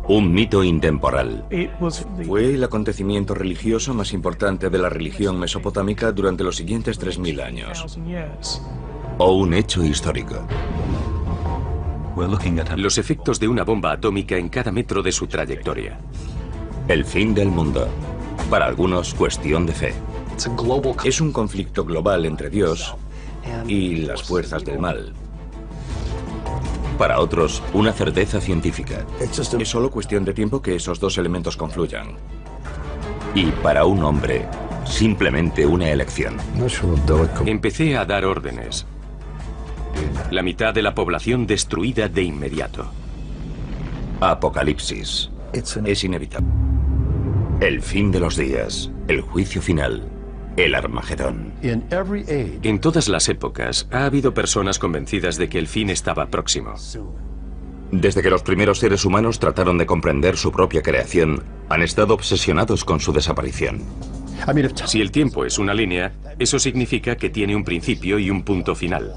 Un mito intemporal. Fue el acontecimiento religioso más importante de la religión mesopotámica durante los siguientes 3000 años. O un hecho histórico. Los efectos de una bomba atómica en cada metro de su trayectoria. El fin del mundo. Para algunos, cuestión de fe. Es un conflicto global entre Dios y las fuerzas del mal. Para otros, una certeza científica. Es solo cuestión de tiempo que esos dos elementos confluyan. Y para un hombre, simplemente una elección. Empecé a dar órdenes. La mitad de la población destruida de inmediato. Apocalipsis. Es inevitable. El fin de los días. El juicio final. El Armagedón. En todas las épocas ha habido personas convencidas de que el fin estaba próximo. Desde que los primeros seres humanos trataron de comprender su propia creación, han estado obsesionados con su desaparición. Si el tiempo es una línea, eso significa que tiene un principio y un punto final.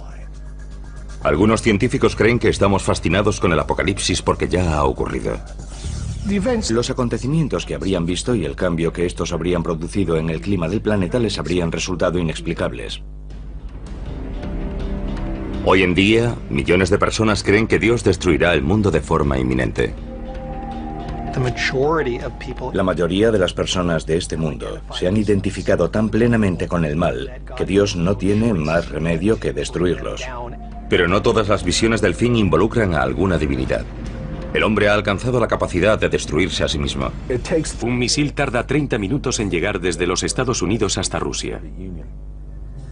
Algunos científicos creen que estamos fascinados con el apocalipsis porque ya ha ocurrido. Los acontecimientos que habrían visto y el cambio que estos habrían producido en el clima del planeta les habrían resultado inexplicables. Hoy en día, millones de personas creen que Dios destruirá el mundo de forma inminente. La mayoría de las personas de este mundo se han identificado tan plenamente con el mal que Dios no tiene más remedio que destruirlos. Pero no todas las visiones del fin involucran a alguna divinidad. El hombre ha alcanzado la capacidad de destruirse a sí mismo. Un misil tarda 30 minutos en llegar desde los Estados Unidos hasta Rusia.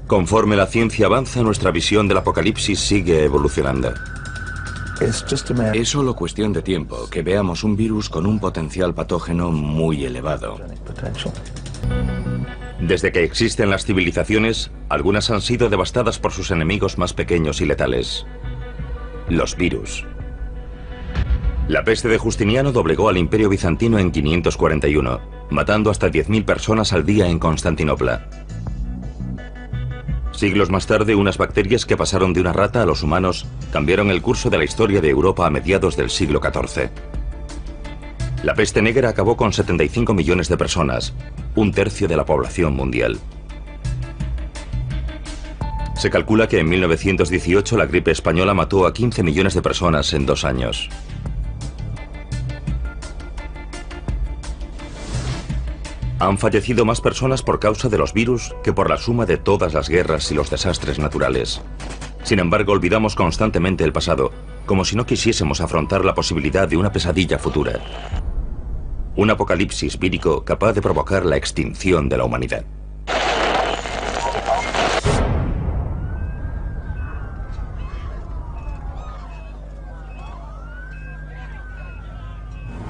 Conforme la ciencia avanza, nuestra visión del apocalipsis sigue evolucionando. Es solo cuestión de tiempo que veamos un virus con un potencial patógeno muy elevado. Desde que existen las civilizaciones, algunas han sido devastadas por sus enemigos más pequeños y letales. Los virus. La peste de Justiniano doblegó al Imperio Bizantino en 541, matando hasta 10.000 personas al día en Constantinopla. Siglos más tarde, unas bacterias que pasaron de una rata a los humanos cambiaron el curso de la historia de Europa a mediados del siglo XIV. La peste negra acabó con 75 millones de personas, un tercio de la población mundial. Se calcula que en 1918 la gripe española mató a 15 millones de personas en 2 años. Han fallecido más personas por causa de los virus que por la suma de todas las guerras y los desastres naturales. Sin embargo, olvidamos constantemente el pasado, como si no quisiésemos afrontar la posibilidad de una pesadilla futura. Un apocalipsis vírico capaz de provocar la extinción de la humanidad.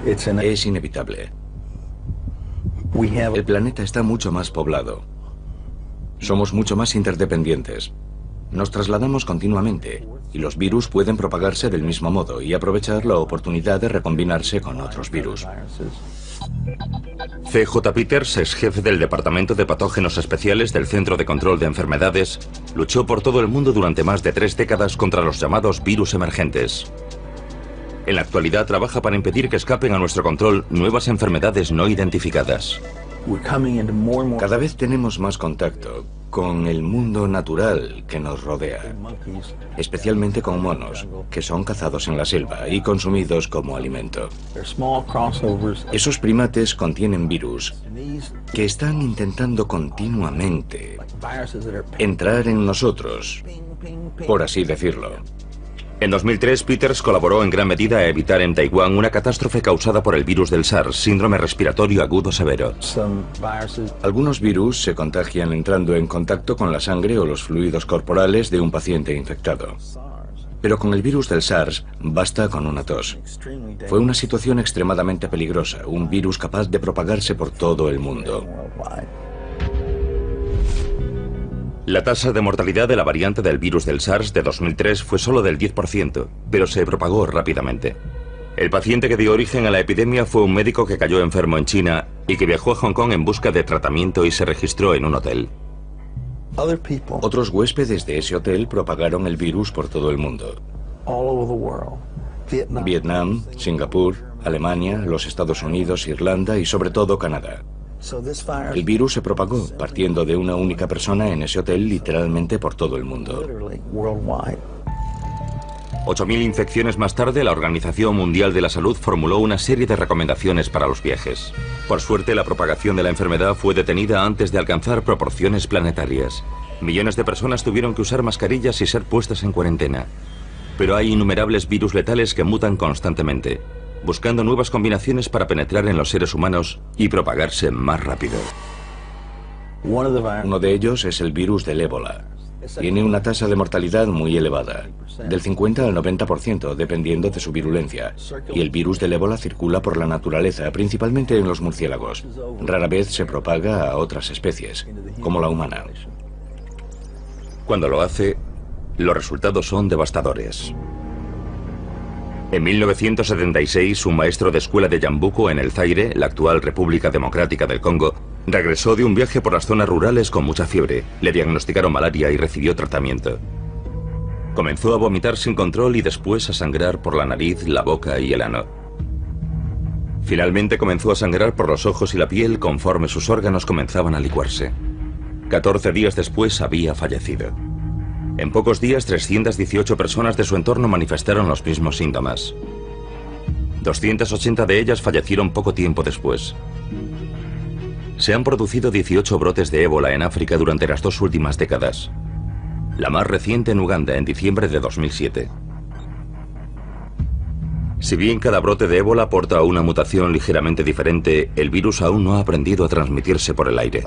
Es inevitable. El planeta está mucho más poblado. Somos mucho más interdependientes. Nos trasladamos continuamente y los virus pueden propagarse del mismo modo y aprovechar la oportunidad de recombinarse con otros virus. C.J. Peters, ex jefe del Departamento de Patógenos Especiales del Centro de Control de Enfermedades, luchó por todo el mundo durante más de 3 décadas contra los llamados virus emergentes. En la actualidad trabaja para impedir que escapen a nuestro control nuevas enfermedades no identificadas. Cada vez tenemos más contacto con el mundo natural que nos rodea, especialmente con monos, que son cazados en la selva y consumidos como alimento. Esos primates contienen virus que están intentando continuamente entrar en nosotros, por así decirlo. En 2003, Peters colaboró en gran medida a evitar en Taiwán una catástrofe causada por el virus del SARS, síndrome respiratorio agudo severo. Algunos virus se contagian entrando en contacto con la sangre o los fluidos corporales de un paciente infectado. Pero con el virus del SARS basta con una tos. Fue una situación extremadamente peligrosa, un virus capaz de propagarse por todo el mundo. La tasa de mortalidad de la variante del virus del SARS de 2003 fue solo del 10%, pero se propagó rápidamente. El paciente que dio origen a la epidemia fue un médico que cayó enfermo en China y que viajó a Hong Kong en busca de tratamiento y se registró en un hotel. Otros huéspedes de ese hotel propagaron el virus por todo el mundo. Vietnam, Singapur, Alemania, los Estados Unidos, Irlanda y sobre todo Canadá. El virus se propagó partiendo de una única persona en ese hotel literalmente por todo el mundo. 8.000 infecciones más tarde, la Organización Mundial de la Salud formuló una serie de recomendaciones para los viajes. Por suerte, la propagación de la enfermedad fue detenida antes de alcanzar proporciones planetarias. Millones de personas tuvieron que usar mascarillas y ser puestas en cuarentena. Pero hay innumerables virus letales que mutan constantemente, buscando nuevas combinaciones para penetrar en los seres humanos y propagarse más rápido. Uno de ellos es el virus del ébola. Tiene una tasa de mortalidad muy elevada, del 50 al 90%, dependiendo de su virulencia. Y el virus del ébola circula por la naturaleza, principalmente en los murciélagos. Rara vez se propaga a otras especies, como la humana. Cuando lo hace, los resultados son devastadores. En 1976, un maestro de escuela de Yambuco, en el Zaire, la actual República Democrática del Congo, regresó de un viaje por las zonas rurales con mucha fiebre. Le diagnosticaron malaria y recibió tratamiento. Comenzó a vomitar sin control y después a sangrar por la nariz, la boca y el ano. Finalmente comenzó a sangrar por los ojos y la piel conforme sus órganos comenzaban a licuarse. 14 días después había fallecido. En pocos días, 318 personas de su entorno manifestaron los mismos síntomas. 280 de ellas fallecieron poco tiempo después. Se han producido 18 brotes de ébola en África durante las 2 últimas décadas. La más reciente en Uganda, en diciembre de 2007. Si bien cada brote de ébola porta una mutación ligeramente diferente, el virus aún no ha aprendido a transmitirse por el aire.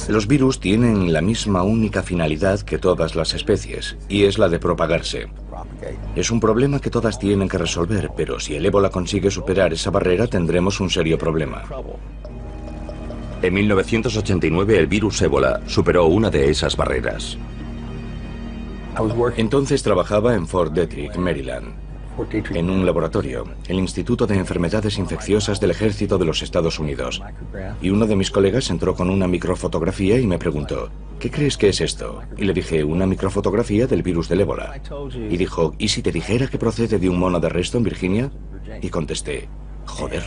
Los virus tienen la misma única finalidad que todas las especies, y es la de propagarse. Es un problema que todas tienen que resolver, pero si el ébola consigue superar esa barrera, tendremos un serio problema. En 1989, el virus ébola superó una de esas barreras. Entonces trabajaba en Fort Detrick, Maryland, en un laboratorio, el Instituto de Enfermedades Infecciosas del Ejército de los Estados Unidos. Y uno de mis colegas entró con una microfotografía y me preguntó, ¿qué crees que es esto? Y le dije, una microfotografía del virus del ébola. Y dijo, ¿y si te dijera que procede de un mono de Reston, Virginia? Y contesté, joder.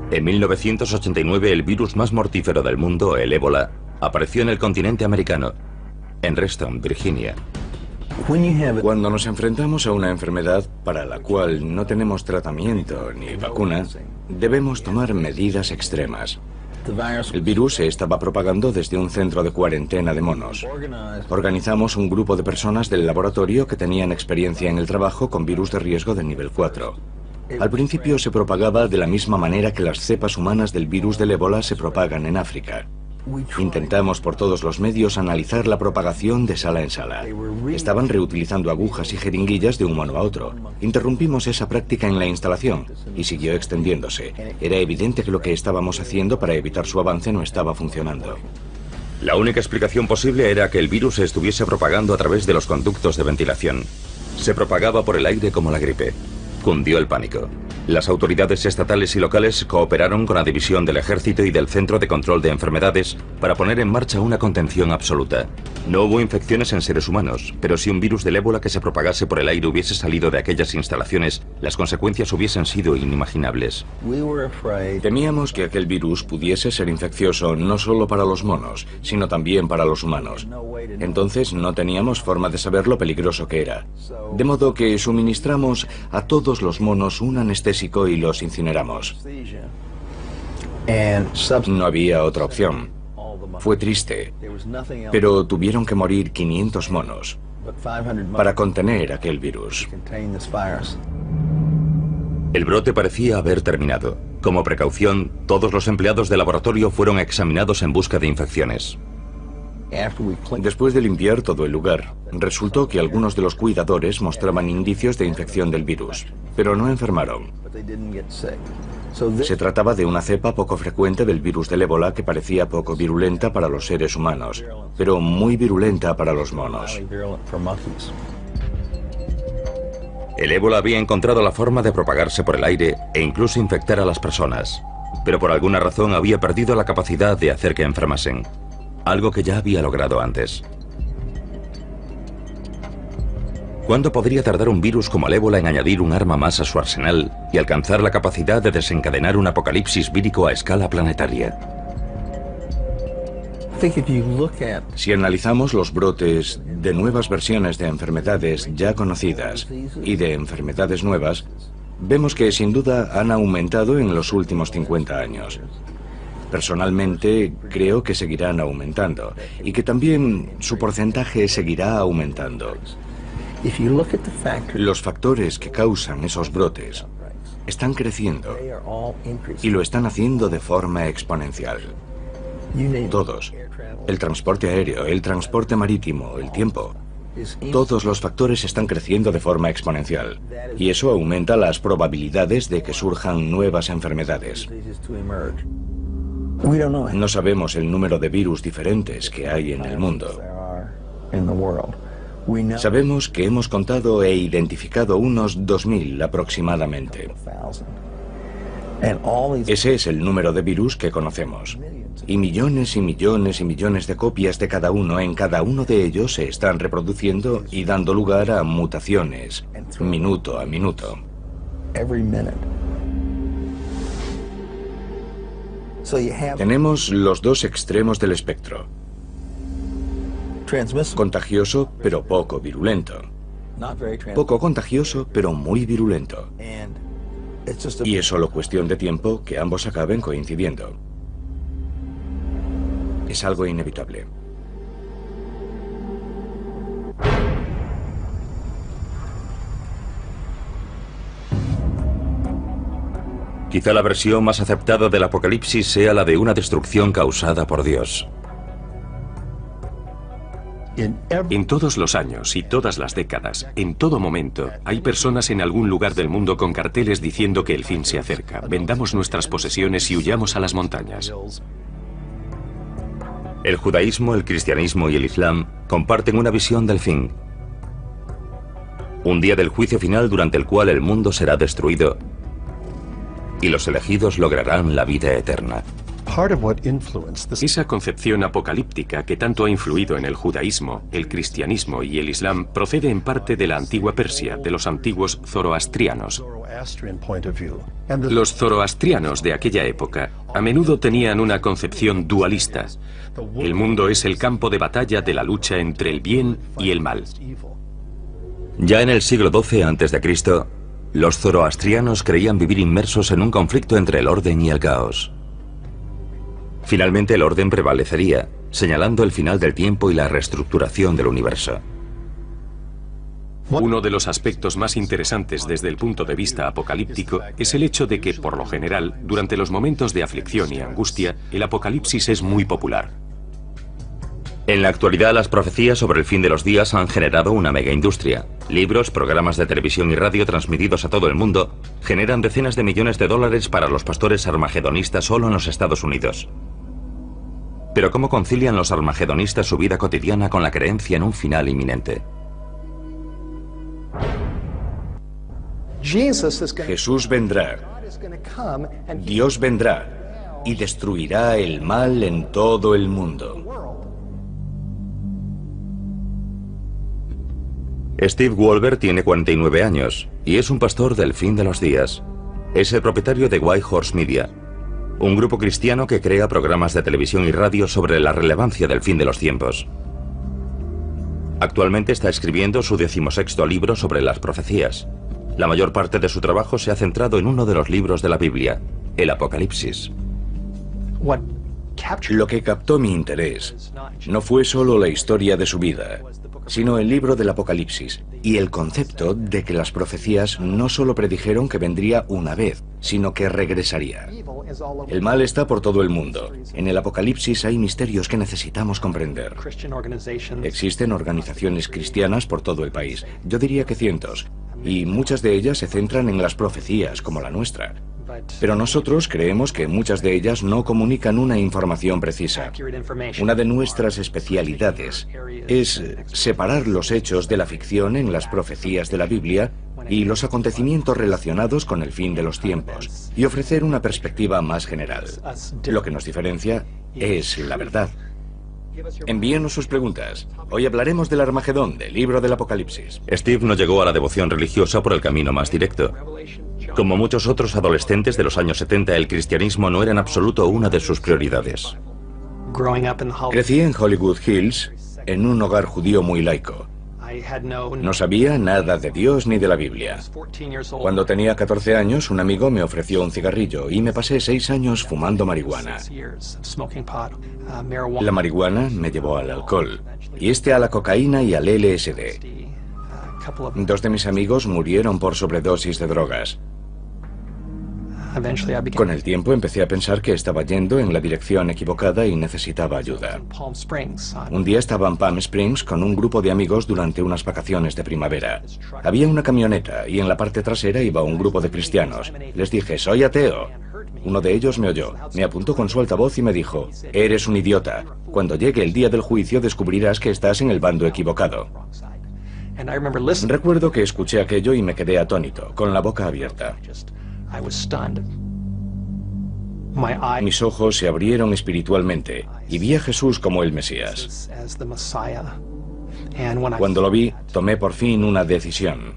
En 1989, el virus más mortífero del mundo, el ébola, apareció en el continente americano, en Reston, Virginia. Cuando nos enfrentamos a una enfermedad para la cual no tenemos tratamiento ni vacuna, debemos tomar medidas extremas. El virus se estaba propagando desde un centro de cuarentena de monos. Organizamos un grupo de personas del laboratorio que tenían experiencia en el trabajo con virus de riesgo de nivel 4. Al principio se propagaba de la misma manera que las cepas humanas del virus del ébola se propagan en África. Intentamos por todos los medios analizar la propagación de sala en sala. Estaban reutilizando agujas y jeringuillas de un mono a otro. Interrumpimos esa práctica en la instalación y siguió extendiéndose. Era evidente que lo que estábamos haciendo para evitar su avance no estaba funcionando. La única explicación posible era que el virus se estuviese propagando a través de los conductos de ventilación. Se propagaba por el aire como la gripe. Cundió el pánico. Las autoridades estatales y locales cooperaron con la División del Ejército y del Centro de Control de Enfermedades para poner en marcha una contención absoluta. No hubo infecciones en seres humanos, pero si un virus del ébola que se propagase por el aire hubiese salido de aquellas instalaciones, las consecuencias hubiesen sido inimaginables. Temíamos que aquel virus pudiese ser infeccioso no solo para los monos, sino también para los humanos. Entonces no teníamos forma de saber lo peligroso que era. De modo que suministramos a todos los monos un anestésico y los incineramos. No había otra opción. Fue triste, pero tuvieron que morir 500 monos para contener aquel virus. El brote parecía haber terminado. Como precaución, todos los empleados del laboratorio fueron examinados en busca de infecciones. Después de limpiar todo el lugar, resultó que algunos de los cuidadores mostraban indicios de infección del virus, pero no enfermaron. Se trataba de una cepa poco frecuente del virus del ébola que parecía poco virulenta para los seres humanos, pero muy virulenta para los monos. El ébola había encontrado la forma de propagarse por el aire e incluso infectar a las personas, pero por alguna razón había perdido la capacidad de hacer que enfermasen. Algo que ya había logrado antes. ¿Cuándo podría tardar un virus como el ébola en añadir un arma más a su arsenal y alcanzar la capacidad de desencadenar un apocalipsis vírico a escala planetaria? Si analizamos los brotes de nuevas versiones de enfermedades ya conocidas y de enfermedades nuevas, vemos que sin duda han aumentado en los últimos 50 años. Personalmente creo que seguirán aumentando y que también su porcentaje seguirá aumentando. Los factores que causan esos brotes están creciendo y lo están haciendo de forma exponencial. Todos. El transporte aéreo, el transporte marítimo, el tiempo. Todos los factores están creciendo de forma exponencial y eso aumenta las probabilidades de que surjan nuevas enfermedades. No sabemos el número de virus diferentes que hay en el mundo. Sabemos que hemos contado e identificado unos 2000 aproximadamente. Ese es el número de virus que conocemos. Y millones y millones y millones de copias de cada uno en cada uno de ellos se están reproduciendo y dando lugar a mutaciones, minuto a minuto. Tenemos los dos extremos del espectro. Contagioso, pero poco virulento. Poco contagioso, pero muy virulento. Y es solo cuestión de tiempo que ambos acaben coincidiendo. Es algo inevitable. Quizá la versión más aceptada del apocalipsis sea la de una destrucción causada por Dios. En todos los años y todas las décadas, en todo momento, hay personas en algún lugar del mundo con carteles diciendo que el fin se acerca. Vendamos nuestras posesiones y huyamos a las montañas. El judaísmo, el cristianismo y el islam comparten una visión del fin. Un día del juicio final durante el cual el mundo será destruido y los elegidos lograrán la vida eterna. Esa concepción apocalíptica que tanto ha influido en el judaísmo, el cristianismo y el islam procede en parte de la antigua Persia, de los antiguos zoroastrianos. Los zoroastrianos de aquella época a menudo tenían una concepción dualista. El mundo es el campo de batalla de la lucha entre el bien y el mal. Ya en el siglo XII a.C., los zoroastrianos creían vivir inmersos en un conflicto entre el orden y el caos. Finalmente el orden prevalecería, señalando el final del tiempo y la reestructuración del universo. Uno de los aspectos más interesantes desde el punto de vista apocalíptico es el hecho de que, por lo general, durante los momentos de aflicción y angustia, el apocalipsis es muy popular. En la actualidad, las profecías sobre el fin de los días han generado una mega industria. Libros, programas de televisión y radio transmitidos a todo el mundo generan decenas de millones de dólares para los pastores armagedonistas solo en los Estados Unidos. Pero ¿cómo concilian los armagedonistas su vida cotidiana con la creencia en un final inminente? Jesús vendrá, Dios vendrá y destruirá el mal en todo el mundo. Steve Wolber tiene 49 años y es un pastor del fin de los días. Es el propietario de White Horse Media, un grupo cristiano que crea programas de televisión y radio sobre la relevancia del fin de los tiempos. Actualmente está escribiendo su 16º libro sobre las profecías. La mayor parte de su trabajo se ha centrado en uno de los libros de la Biblia, el Apocalipsis. Lo que captó mi interés no fue solo la historia de su vida, sino el libro del Apocalipsis y el concepto de que las profecías no solo predijeron que vendría una vez, sino que regresaría. El mal está por todo el mundo. En el Apocalipsis hay misterios que necesitamos comprender. Existen organizaciones cristianas por todo el país, yo diría que cientos, y muchas de ellas se centran en las profecías, como la nuestra. Pero nosotros creemos que muchas de ellas no comunican una información precisa. Una de nuestras especialidades es separar los hechos de la ficción en las profecías de la Biblia y los acontecimientos relacionados con el fin de los tiempos, y ofrecer una perspectiva más general. Lo que nos diferencia es la verdad. Envíenos sus preguntas. Hoy hablaremos del Armagedón, del libro del Apocalipsis. Steve no llegó a la devoción religiosa por el camino más directo. Como muchos otros adolescentes de los años 70, el cristianismo no era en absoluto una de sus prioridades. Crecí en Hollywood Hills, en un hogar judío muy laico. No sabía nada de Dios ni de la Biblia. Cuando tenía 14 años, un amigo me ofreció un cigarrillo y me pasé 6 años fumando marihuana. La marihuana me llevó al alcohol, y a la cocaína y al LSD. 2 de mis amigos murieron por sobredosis de drogas. Con el tiempo empecé a pensar que estaba yendo en la dirección equivocada y necesitaba ayuda. Un día estaba en Palm Springs con un grupo de amigos durante unas vacaciones de primavera. Había una camioneta y en la parte trasera iba un grupo de cristianos. Les dije, soy ateo. Uno de ellos me oyó, me apuntó con su altavoz y me dijo, eres un idiota. Cuando llegue el día del juicio descubrirás que estás en el bando equivocado. Recuerdo que escuché aquello y me quedé atónito, con la boca abierta. Mis ojos se abrieron espiritualmente y vi a Jesús como el Mesías. Cuando lo vi, tomé por fin una decisión.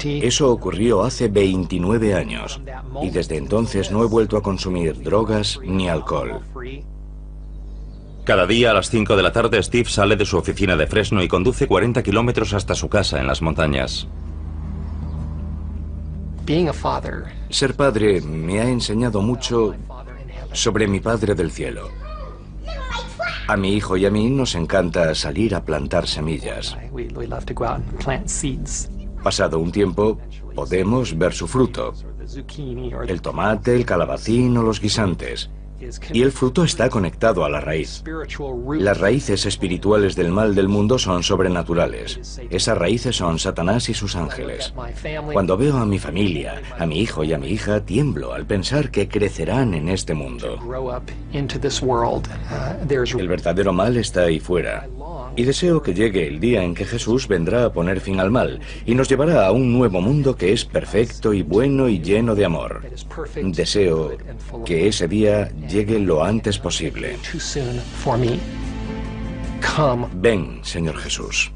Eso ocurrió hace 29 años y desde entonces no he vuelto a consumir drogas ni alcohol. Cada día a las 5 de la tarde Steve sale de su oficina de Fresno y conduce 40 kilómetros hasta su casa en las montañas. Ser padre me ha enseñado mucho sobre mi Padre del Cielo. A mi hijo y a mí nos encanta salir a plantar semillas. Pasado un tiempo, podemos ver su fruto. El tomate, el calabacín o los guisantes. Y el fruto está conectado a la raíz. Las raíces espirituales del mal del mundo son sobrenaturales. Esas raíces son Satanás y sus ángeles. Cuando veo a mi familia, a mi hijo y a mi hija, tiemblo al pensar que crecerán en este mundo. El verdadero mal está ahí fuera. Y deseo que llegue el día en que Jesús vendrá a poner fin al mal y nos llevará a un nuevo mundo que es perfecto y bueno y lleno de amor. Deseo que ese día llegue lo antes posible. Ven, Señor Jesús.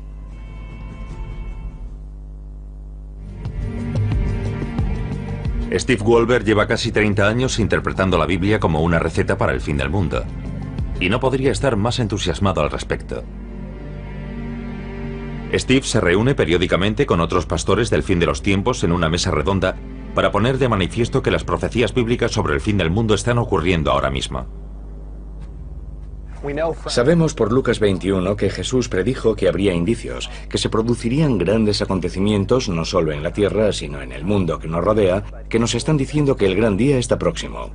Steve Wolber lleva casi 30 años interpretando la Biblia como una receta para el fin del mundo. Y no podría estar más entusiasmado al respecto. Steve se reúne periódicamente con otros pastores del fin de los tiempos en una mesa redonda para poner de manifiesto que las profecías bíblicas sobre el fin del mundo están ocurriendo ahora mismo. Sabemos por Lucas 21 que Jesús predijo que habría indicios, que se producirían grandes acontecimientos no solo en la tierra, sino en el mundo que nos rodea, que nos están diciendo que el gran día está próximo.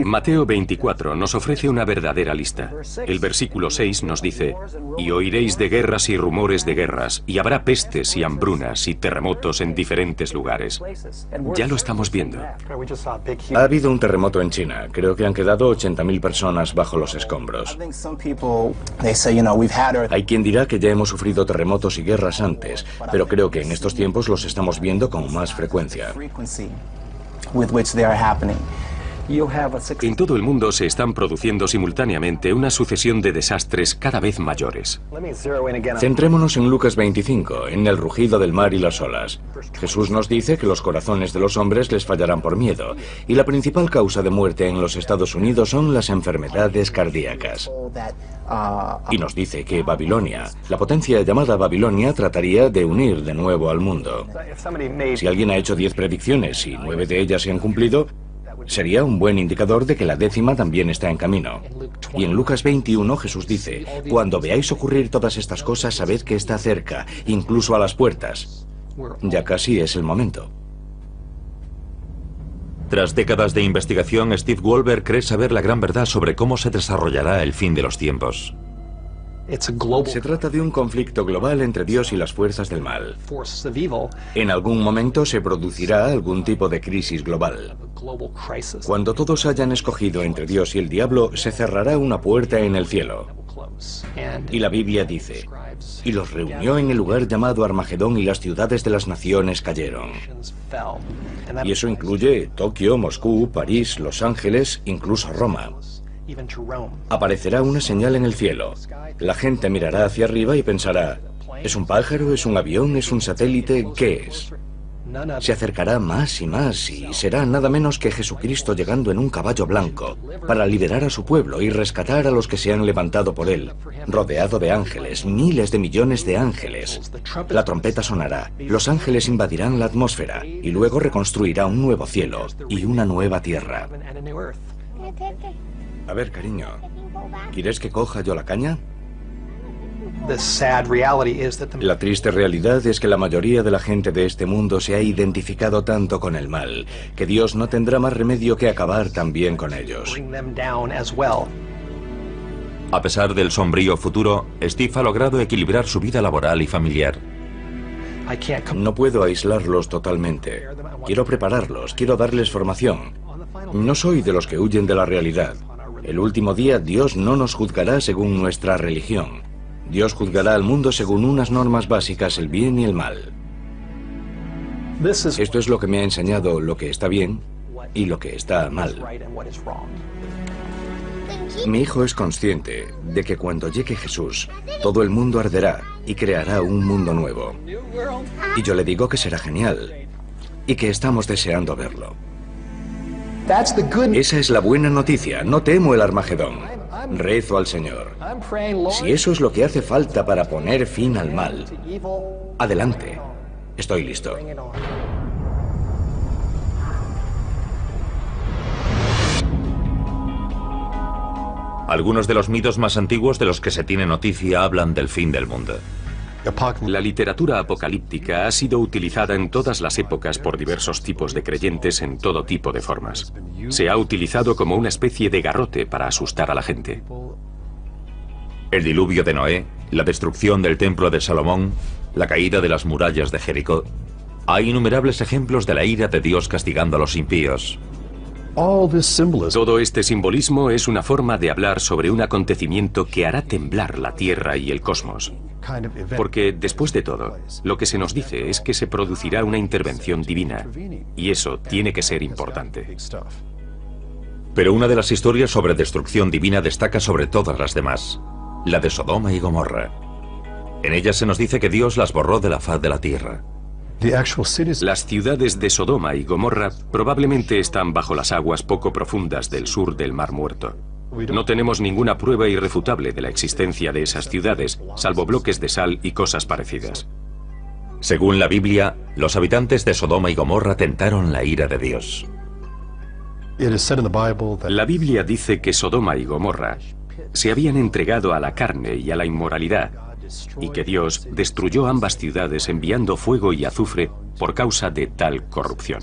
Mateo 24 nos ofrece una verdadera lista. El versículo 6 nos dice, y oiréis de guerras y rumores de guerras, y habrá pestes y hambrunas y terremotos en diferentes lugares. Ya lo estamos viendo. Ha habido un terremoto en China. Creo que han quedado 80.000 personas bajo los escombros. Hay quien dirá que ya hemos sufrido terremotos y guerras antes, pero creo que en estos tiempos los estamos viendo con más frecuencia. En todo el mundo se están produciendo simultáneamente una sucesión de desastres cada vez mayores. Centrémonos en Lucas 25, en el rugido del mar y las olas. Jesús nos dice que los corazones de los hombres les fallarán por miedo, y la principal causa de muerte en los Estados Unidos son las enfermedades cardíacas. Y nos dice que Babilonia, la potencia llamada Babilonia, trataría de unir de nuevo al mundo. Si alguien ha hecho 10 predicciones y 9 de ellas se han cumplido, sería un buen indicador de que la 10ª también está en camino. Y en Lucas 21 Jesús dice, cuando veáis ocurrir todas estas cosas, sabed que está cerca, incluso a las puertas. Ya casi es el momento. Tras décadas de investigación, Steve Wolber cree saber la gran verdad sobre cómo se desarrollará el fin de los tiempos. Se trata de un conflicto global entre Dios y las fuerzas del mal. En algún momento se producirá algún tipo de crisis global. Cuando todos hayan escogido entre Dios y el diablo, se cerrará una puerta en el cielo. Y la Biblia dice, y los reunió en el lugar llamado Armagedón y las ciudades de las naciones cayeron. Y eso incluye Tokio, Moscú, París, Los Ángeles, incluso Roma. Aparecerá una señal en el cielo. La gente mirará hacia arriba y pensará, ¿es un pájaro? ¿Es un avión? ¿Es un satélite? ¿Qué es? Se acercará más y será nada menos que Jesucristo llegando en un caballo blanco para liberar a su pueblo y rescatar a los que se han levantado por él, rodeado de ángeles, miles de millones de ángeles. La trompeta sonará, los ángeles invadirán la atmósfera y luego reconstruirá un nuevo cielo y una nueva tierra. A ver, cariño, ¿quieres que coja yo la caña? La triste realidad es que la mayoría de la gente de este mundo se ha identificado tanto con el mal, que Dios no tendrá más remedio que acabar también con ellos. A pesar del sombrío futuro, Steve ha logrado equilibrar su vida laboral y familiar. No puedo aislarlos totalmente. Quiero prepararlos, quiero darles formación. No soy de los que huyen de la realidad. El último día Dios no nos juzgará según nuestra religión. Dios juzgará al mundo según unas normas básicas, el bien y el mal. Esto es lo que me ha enseñado lo que está bien y lo que está mal. Mi hijo es consciente de que cuando llegue Jesús, todo el mundo arderá y creará un mundo nuevo. Y yo le digo que será genial y que estamos deseando verlo. Esa es la buena noticia. No temo el Armagedón. Rezo al Señor. Si eso es lo que hace falta para poner fin al mal, adelante. Estoy listo. Algunos de los mitos más antiguos de los que se tiene noticia hablan del fin del mundo. La literatura apocalíptica ha sido utilizada en todas las épocas por diversos tipos de creyentes en todo tipo de formas. Se ha utilizado como una especie de garrote para asustar a la gente. El diluvio de Noé, la destrucción del templo de Salomón, la caída de las murallas de Jericó. Hay innumerables ejemplos de la ira de Dios castigando a los impíos. Todo este simbolismo es una forma de hablar sobre un acontecimiento que hará temblar la Tierra y el cosmos. Porque, después de todo, lo que se nos dice es que se producirá una intervención divina, y eso tiene que ser importante. Pero una de las historias sobre destrucción divina destaca sobre todas las demás, la de Sodoma y Gomorra. En ella se nos dice que Dios las borró de la faz de la tierra. Las ciudades de Sodoma y Gomorra probablemente están bajo las aguas poco profundas del sur del Mar Muerto. No tenemos ninguna prueba irrefutable de la existencia de esas ciudades, salvo bloques de sal y cosas parecidas. Según la Biblia, los habitantes de Sodoma y Gomorra tentaron la ira de Dios. La Biblia dice que Sodoma y Gomorra se habían entregado a la carne y a la inmoralidad, y que Dios destruyó ambas ciudades enviando fuego y azufre por causa de tal corrupción.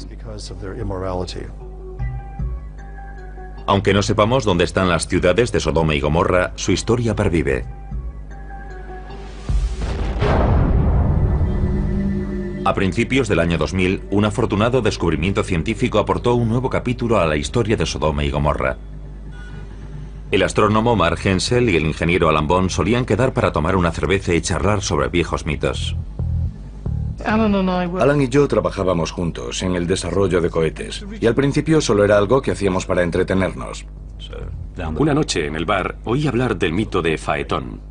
Aunque no sepamos dónde están las ciudades de Sodoma y Gomorra, su historia pervive. A principios del año 2000, un afortunado descubrimiento científico aportó un nuevo capítulo a la historia de Sodoma y Gomorra. El astrónomo Mark Hensel y el ingeniero Alan Bond solían quedar para tomar una cerveza y charlar sobre viejos mitos. Alan y yo trabajábamos juntos en el desarrollo de cohetes, y al principio solo era algo que hacíamos para entretenernos. Una noche en el bar oí hablar del mito de Faetón.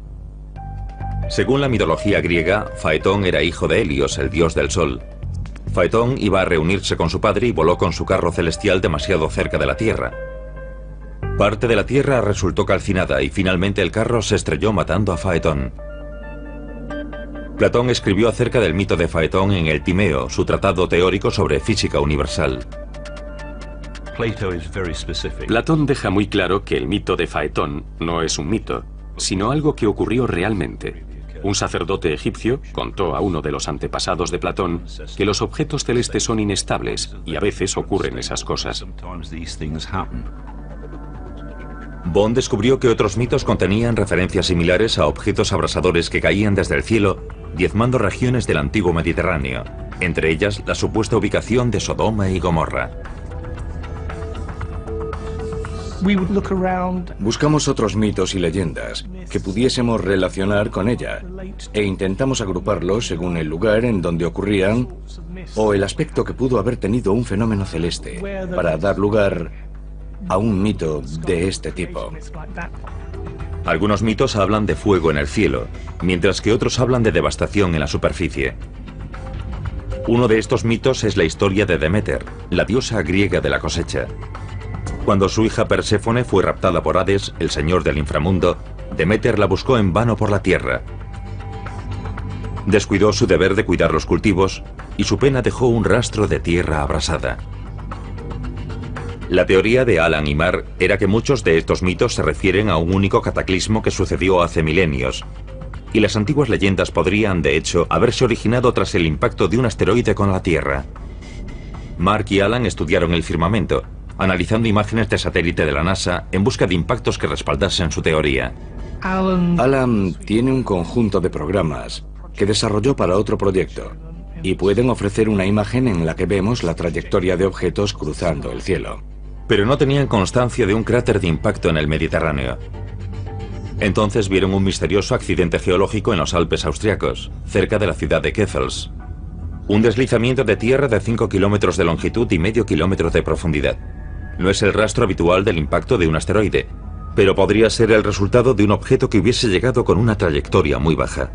Según la mitología griega, Faetón era hijo de Helios, el dios del sol. Faetón iba a reunirse con su padre y voló con su carro celestial demasiado cerca de la Tierra. Parte de la Tierra resultó calcinada y finalmente el carro se estrelló matando a Faetón. Platón escribió acerca del mito de Faetón en el Timeo, su tratado teórico sobre física universal. Platón deja muy claro que el mito de Faetón no es un mito, sino algo que ocurrió realmente. Un sacerdote egipcio contó a uno de los antepasados de Platón que los objetos celestes son inestables y a veces ocurren esas cosas. Bond descubrió que otros mitos contenían referencias similares a objetos abrasadores que caían desde el cielo, diezmando regiones del antiguo Mediterráneo, entre ellas la supuesta ubicación de Sodoma y Gomorra. Buscamos otros mitos y leyendas que pudiésemos relacionar con ella e intentamos agruparlos según el lugar en donde ocurrían o el aspecto que pudo haber tenido un fenómeno celeste para dar lugar a un mito de este tipo. Algunos mitos hablan de fuego en el cielo, mientras que otros hablan de devastación en la superficie. Uno de estos mitos es la historia de Deméter, la diosa griega de la cosecha. Cuando su hija Perséfone fue raptada por Hades, el señor del inframundo, Deméter la buscó en vano por la tierra. Descuidó su deber de cuidar los cultivos y su pena dejó un rastro de tierra abrasada. La teoría de Alan y Marr era que muchos de estos mitos se refieren a un único cataclismo que sucedió hace milenios, y las antiguas leyendas podrían, de hecho, haberse originado tras el impacto de un asteroide con la Tierra. Mark y Alan estudiaron el firmamento, analizando imágenes de satélite de la NASA en busca de impactos que respaldasen su teoría. Alan tiene un conjunto de programas que desarrolló para otro proyecto, y pueden ofrecer una imagen en la que vemos la trayectoria de objetos cruzando el cielo. Pero no tenían constancia de un cráter de impacto en el Mediterráneo. Entonces vieron un misterioso accidente geológico en los Alpes austriacos, cerca de la ciudad de Keffels. Un deslizamiento de tierra de 5 kilómetros de longitud y medio kilómetro de profundidad. No es el rastro habitual del impacto de un asteroide, pero podría ser el resultado de un objeto que hubiese llegado con una trayectoria muy baja.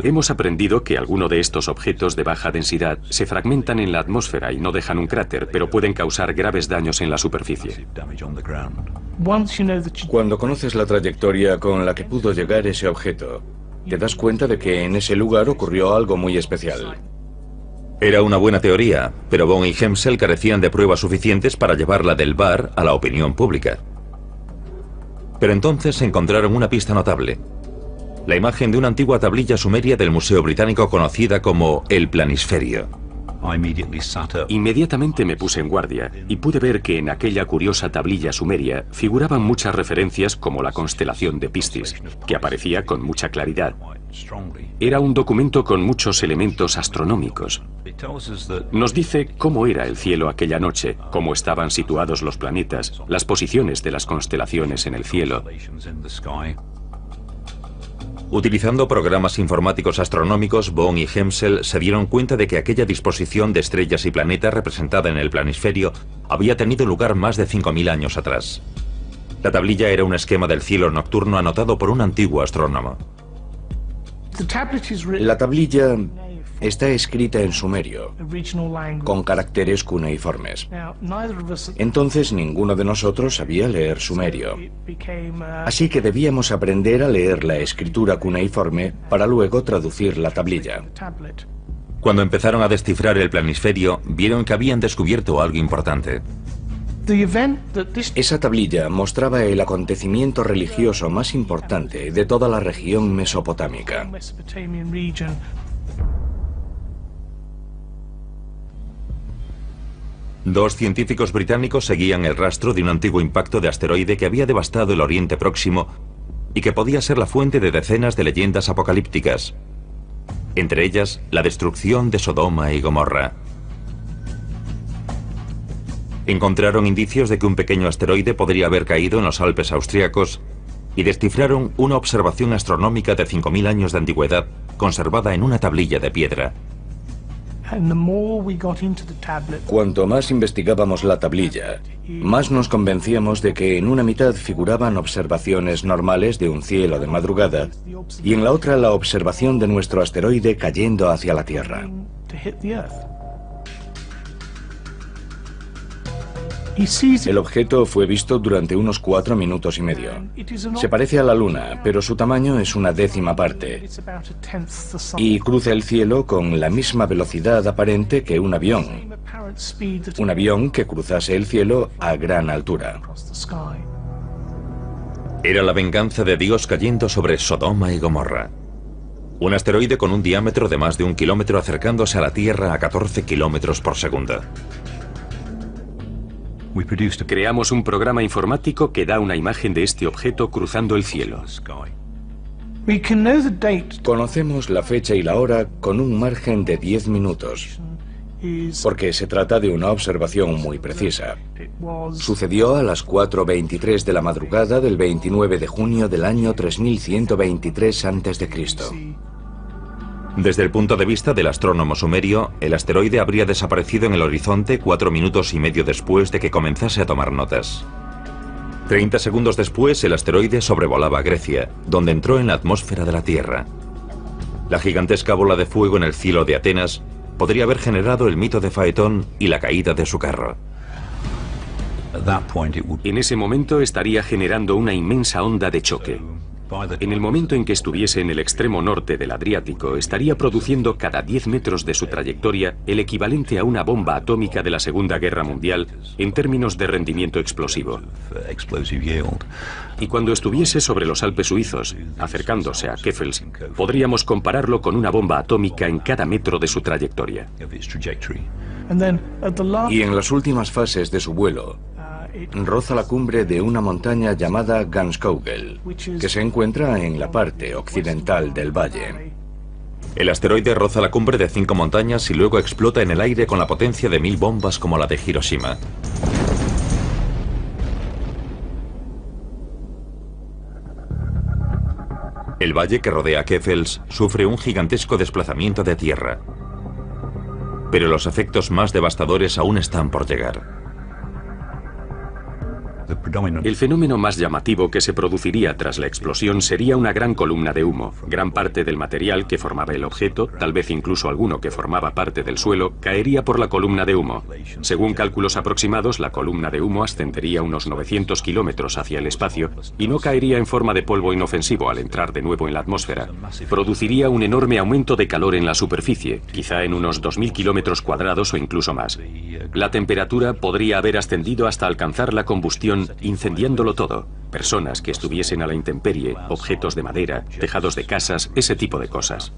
Hemos aprendido que algunos de estos objetos de baja densidad se fragmentan en la atmósfera y no dejan un cráter, pero pueden causar graves daños en la superficie. Cuando conoces la trayectoria con la que pudo llegar ese objeto, te das cuenta de que en ese lugar ocurrió algo muy especial. Era una buena teoría, pero Bond y Hemsel carecían de pruebas suficientes para llevarla del bar a la opinión pública. Pero entonces encontraron una pista notable. La imagen de una antigua tablilla sumeria del Museo Británico conocida como el Planisferio. Inmediatamente me puse en guardia y pude ver que en aquella curiosa tablilla sumeria figuraban muchas referencias como la constelación de Piscis, que aparecía con mucha claridad. Era un documento con muchos elementos astronómicos. Nos dice cómo era el cielo aquella noche, cómo estaban situados los planetas, las posiciones de las constelaciones en el cielo. Utilizando programas informáticos astronómicos, Bond y Hemsel se dieron cuenta de que aquella disposición de estrellas y planetas representada en el planisferio había tenido lugar más de 5.000 años atrás. La tablilla era un esquema del cielo nocturno anotado por un antiguo astrónomo. La tablilla está escrita en sumerio, con caracteres cuneiformes. Entonces ninguno de nosotros sabía leer sumerio. Así que debíamos aprender a leer la escritura cuneiforme para luego traducir la tablilla. Cuando empezaron a descifrar el planisferio, vieron que habían descubierto algo importante. Esa tablilla mostraba el acontecimiento religioso más importante de toda la región mesopotámica. Dos científicos británicos seguían el rastro de un antiguo impacto de asteroide que había devastado el Oriente Próximo y que podía ser la fuente de decenas de leyendas apocalípticas, entre ellas la destrucción de Sodoma y Gomorra. Encontraron indicios de que un pequeño asteroide podría haber caído en los Alpes austriacos y descifraron una observación astronómica de 5.000 años de antigüedad conservada en una tablilla de piedra. Cuanto más investigábamos la tablilla, más nos convencíamos de que en una mitad figuraban observaciones normales de un cielo de madrugada y en la otra la observación de nuestro asteroide cayendo hacia la Tierra. El objeto fue visto durante unos 4 minutos y medio. Se parece a la Luna, pero su tamaño es una décima parte. Y cruza el cielo con la misma velocidad aparente que un avión. Un avión que cruzase el cielo a gran altura. Era la venganza de Dios cayendo sobre Sodoma y Gomorra. Un asteroide con un diámetro de más de 1 kilómetro acercándose a la Tierra a 14 kilómetros por segundo. Creamos un programa informático que da una imagen de este objeto cruzando el cielo. Conocemos la fecha y la hora con un margen de 10 minutos, porque se trata de una observación muy precisa. Sucedió a las 4:23 de la madrugada del 29 de junio del año 3123 a.C. Desde el punto de vista del astrónomo sumerio, el asteroide habría desaparecido en el horizonte 4 minutos y medio después de que comenzase a tomar notas. 30 segundos después, el asteroide sobrevolaba Grecia, donde entró en la atmósfera de la Tierra. La gigantesca bola de fuego en el cielo de Atenas podría haber generado el mito de Faetón y la caída de su carro. En ese momento estaría generando una inmensa onda de choque. En el momento en que estuviese en el extremo norte del Adriático, estaría produciendo cada 10 metros de su trayectoria el equivalente a una bomba atómica de la Segunda Guerra Mundial en términos de rendimiento explosivo. Y cuando estuviese sobre los Alpes suizos, acercándose a Keffels, podríamos compararlo con una bomba atómica en cada metro de su trayectoria. Y en las últimas fases de su vuelo, roza la cumbre de una montaña llamada Ganskogel, que se encuentra en la parte occidental del valle. El asteroide roza la cumbre de 5 montañas y luego explota en el aire con la potencia de 1000 bombas como la de Hiroshima. El valle que rodea Keffels sufre un gigantesco desplazamiento de tierra. Pero los efectos más devastadores aún están por llegar. El fenómeno más llamativo que se produciría tras la explosión sería una gran columna de humo. Gran parte del material que formaba el objeto, tal vez incluso alguno que formaba parte del suelo, caería por la columna de humo. Según cálculos aproximados, la columna de humo ascendería unos 900 kilómetros hacia el espacio y no caería en forma de polvo inofensivo al entrar de nuevo en la atmósfera. Produciría un enorme aumento de calor en la superficie, quizá en unos 2000 kilómetros cuadrados o incluso más. La temperatura podría haber ascendido hasta alcanzar la combustión, incendiándolo todo. Personas que estuviesen a la intemperie, objetos de madera, tejados de casas, ese tipo de cosas.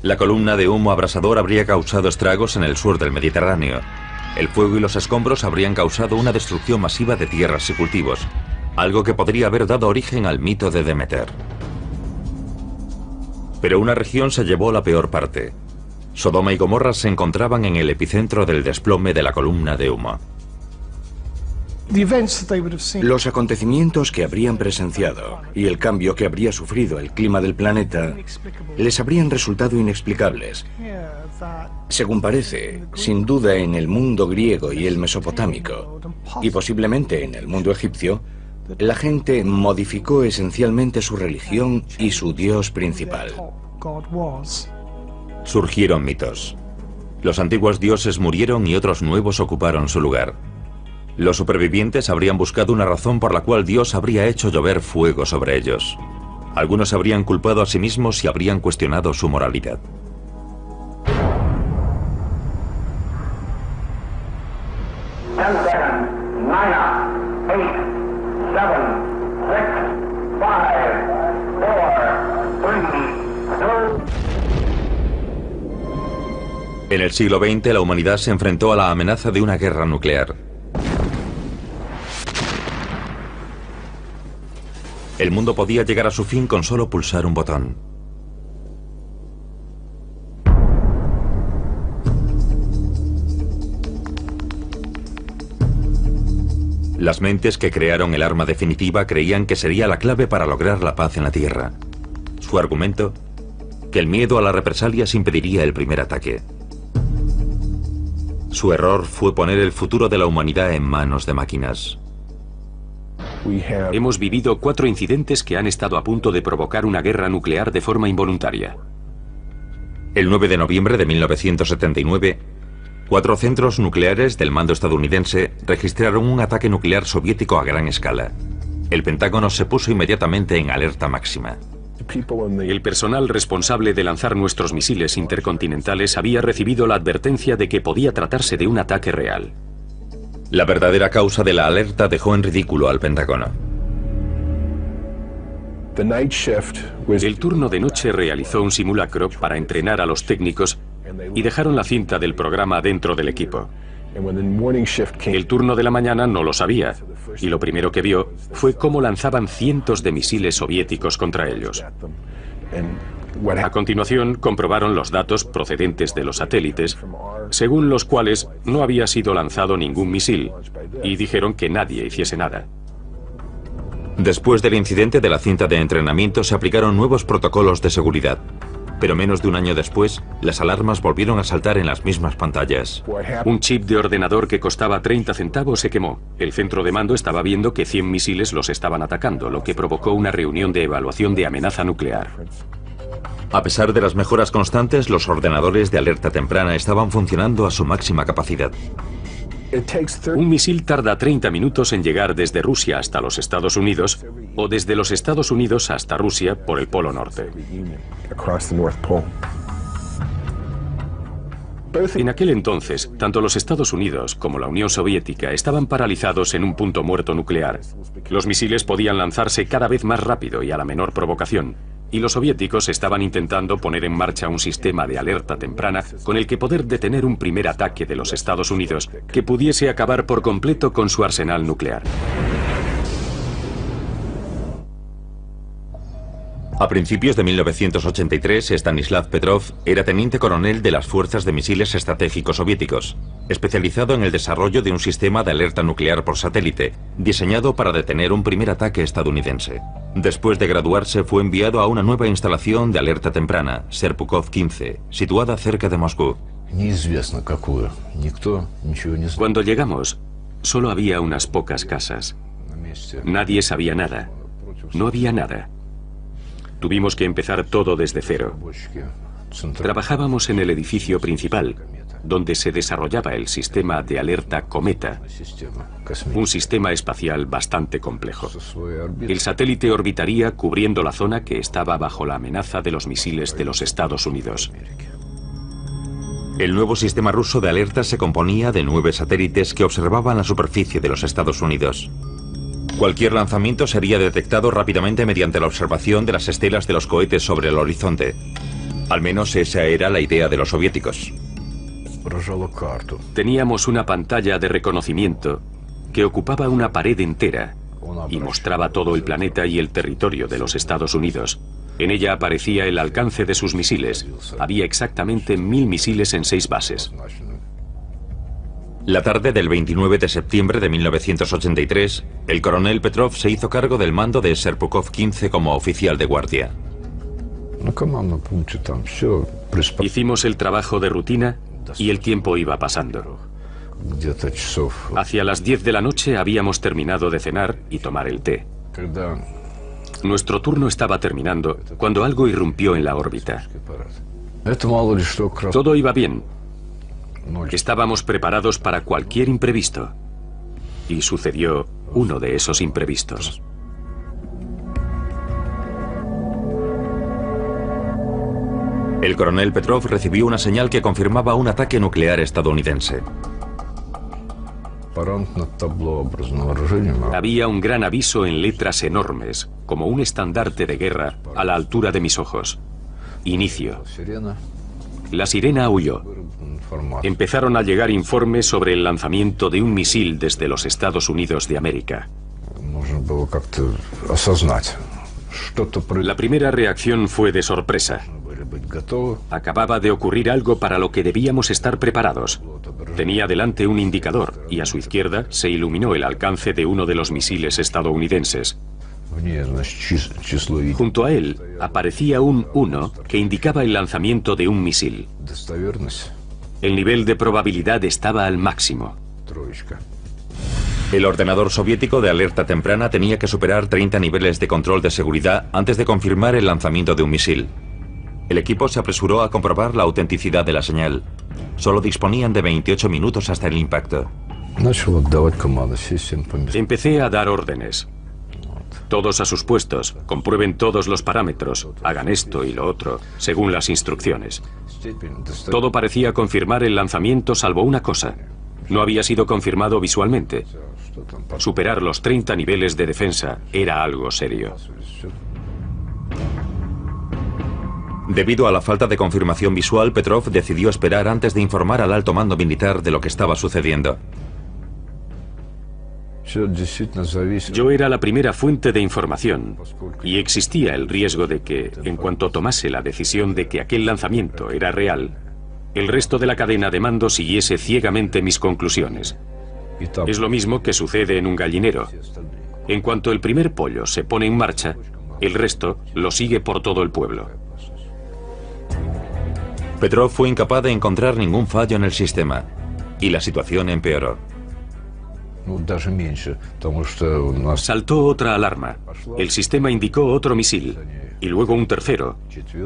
La columna de humo abrasador habría causado estragos en el sur del Mediterráneo. El fuego y los escombros habrían causado una destrucción masiva de tierras y cultivos, algo que podría haber dado origen al mito de Demeter. Pero una región se llevó la peor parte. Sodoma y Gomorra se encontraban en el epicentro del desplome de la columna de humo. Los acontecimientos que habrían presenciado y el cambio que habría sufrido el clima del planeta les habrían resultado inexplicables. Según parece, sin duda en el mundo griego y el mesopotámico, y posiblemente en el mundo egipcio, la gente modificó esencialmente su religión y su dios principal. Surgieron mitos. Los antiguos dioses murieron y otros nuevos ocuparon su lugar. Los supervivientes habrían buscado una razón por la cual Dios habría hecho llover fuego sobre ellos. Algunos habrían culpado a sí mismos y habrían cuestionado su moralidad. En el siglo XX, la humanidad se enfrentó a la amenaza de una guerra nuclear. El mundo podía llegar a su fin con solo pulsar un botón. Las mentes que crearon el arma definitiva creían que sería la clave para lograr la paz en la Tierra. Su argumento, que el miedo a las represalias impediría el primer ataque. Su error fue poner el futuro de la humanidad en manos de máquinas. Hemos vivido 4 incidentes que han estado a punto de provocar una guerra nuclear de forma involuntaria. El 9 de noviembre de 1979, 4 centros nucleares del mando estadounidense registraron un ataque nuclear soviético a gran escala. El Pentágono se puso inmediatamente en alerta máxima. El personal responsable de lanzar nuestros misiles intercontinentales había recibido la advertencia de que podía tratarse de un ataque real. La verdadera causa de la alerta dejó en ridículo al Pentágono. El turno de noche realizó un simulacro para entrenar a los técnicos y dejaron la cinta del programa dentro del equipo. El turno de la mañana no lo sabía, y lo primero que vio fue cómo lanzaban cientos de misiles soviéticos contra ellos. A continuación, comprobaron los datos procedentes de los satélites, según los cuales no había sido lanzado ningún misil, y dijeron que nadie hiciese nada. Después del incidente de la cinta de entrenamiento se aplicaron nuevos protocolos de seguridad. Pero menos de un año después, las alarmas volvieron a saltar en las mismas pantallas. Un chip de ordenador que costaba 30 centavos se quemó. El centro de mando estaba viendo que 100 misiles los estaban atacando, lo que provocó una reunión de evaluación de amenaza nuclear. A pesar de las mejoras constantes, los ordenadores de alerta temprana estaban funcionando a su máxima capacidad. Un misil tarda 30 minutos en llegar desde Rusia hasta los Estados Unidos o desde los Estados Unidos hasta Rusia por el Polo Norte. En aquel entonces, tanto los Estados Unidos como la Unión Soviética estaban paralizados en un punto muerto nuclear. Los misiles podían lanzarse cada vez más rápido y a la menor provocación. Y los soviéticos estaban intentando poner en marcha un sistema de alerta temprana con el que poder detener un primer ataque de los Estados Unidos que pudiese acabar por completo con su arsenal nuclear. A principios de 1983, Stanislav Petrov era teniente coronel de las Fuerzas de Misiles Estratégicos Soviéticos, especializado en el desarrollo de un sistema de alerta nuclear por satélite, diseñado para detener un primer ataque estadounidense. Después de graduarse, fue enviado a una nueva instalación de alerta temprana, Serpukhov 15, situada cerca de Moscú. Cuando llegamos, solo había unas pocas casas. Nadie sabía nada. No había nada. Tuvimos que empezar todo desde cero. Trabajábamos en el edificio principal, donde se desarrollaba el sistema de alerta Cometa, un sistema espacial bastante complejo. El satélite orbitaría cubriendo la zona que estaba bajo la amenaza de los misiles de los Estados Unidos. El nuevo sistema ruso de alerta se componía de 9 satélites que observaban la superficie de los Estados Unidos. Cualquier lanzamiento sería detectado rápidamente mediante la observación de las estelas de los cohetes sobre el horizonte. Al menos esa era la idea de los soviéticos. Teníamos una pantalla de reconocimiento que ocupaba una pared entera y mostraba todo el planeta y el territorio de los Estados Unidos. En ella aparecía el alcance de sus misiles. Había exactamente 1000 misiles en 6 bases. La tarde del 29 de septiembre de 1983, el coronel Petrov se hizo cargo del mando de Serpukhov 15 como oficial de guardia. Hicimos el trabajo de rutina y el tiempo iba pasando. Hacia las 10 de la noche habíamos terminado de cenar y tomar el té. Nuestro turno estaba terminando cuando algo irrumpió en la órbita. Todo iba bien. Estábamos preparados para cualquier imprevisto. Y sucedió uno de esos imprevistos. El coronel Petrov recibió una señal que confirmaba un ataque nuclear estadounidense. Había un gran aviso en letras enormes, como un estandarte de guerra, a la altura de mis ojos. Inicio. La sirena aulló. Empezaron a llegar informes sobre el lanzamiento de un misil desde los Estados Unidos de América. La primera reacción fue de sorpresa. Acababa de ocurrir algo para lo que debíamos estar preparados. Tenía delante un indicador y a su izquierda se iluminó el alcance de uno de los misiles estadounidenses. Junto a él aparecía un 1 que indicaba el lanzamiento de un misil. El nivel de probabilidad estaba al máximo. El ordenador soviético de alerta temprana tenía que superar 30 niveles de control de seguridad antes de confirmar el lanzamiento de un misil. El equipo se apresuró a comprobar la autenticidad de la señal. Solo disponían de 28 minutos hasta el impacto. Empecé a dar órdenes. Todos a sus puestos, comprueben todos los parámetros, hagan esto y lo otro, según las instrucciones. Todo parecía confirmar el lanzamiento salvo una cosa. No había sido confirmado visualmente. Superar los 30 niveles de defensa era algo serio. Debido a la falta de confirmación visual, Petrov decidió esperar antes de informar al alto mando militar de lo que estaba sucediendo. Yo era la primera fuente de información y existía el riesgo de que, en cuanto tomase la decisión de que aquel lanzamiento era real, el resto de la cadena de mando siguiese ciegamente mis conclusiones. Es lo mismo que sucede en un gallinero. En cuanto el primer pollo se pone en marcha, el resto lo sigue por todo el pueblo. Petrov fue incapaz de encontrar ningún fallo en el sistema y la situación empeoró. Saltó otra alarma. El sistema indicó otro misil. Y luego un tercero,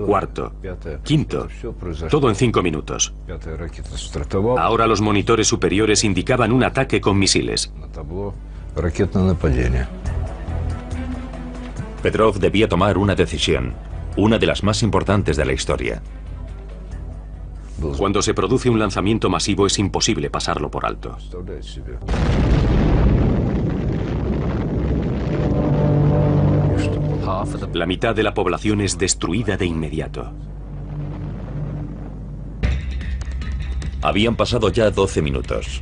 cuarto, quinto. Todo en 5 minutos. Ahora los monitores superiores indicaban un ataque con misiles. Petrov debía tomar una decisión, una de las más importantes de la historia. Cuando se produce un lanzamiento masivo es imposible pasarlo por alto. La mitad de la población es destruida de inmediato. Habían pasado ya 12 minutos.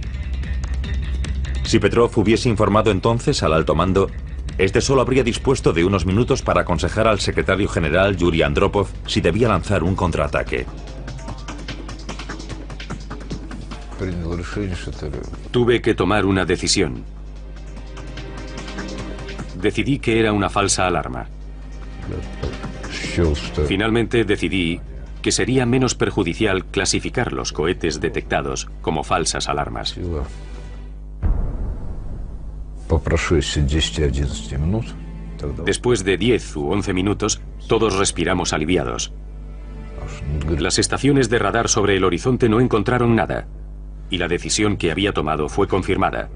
Si Petrov hubiese informado entonces al alto mando, este solo habría dispuesto de unos minutos para aconsejar al secretario general Yuri Andropov si debía lanzar un contraataque. Tuve que tomar una decisión. Decidí que era una falsa alarma. Finalmente decidí que sería menos perjudicial clasificar los cohetes detectados como falsas alarmas. Después de 10 u 11 minutos, todos respiramos aliviados. Las estaciones de radar sobre el horizonte no encontraron nada, y la decisión que había tomado fue confirmada.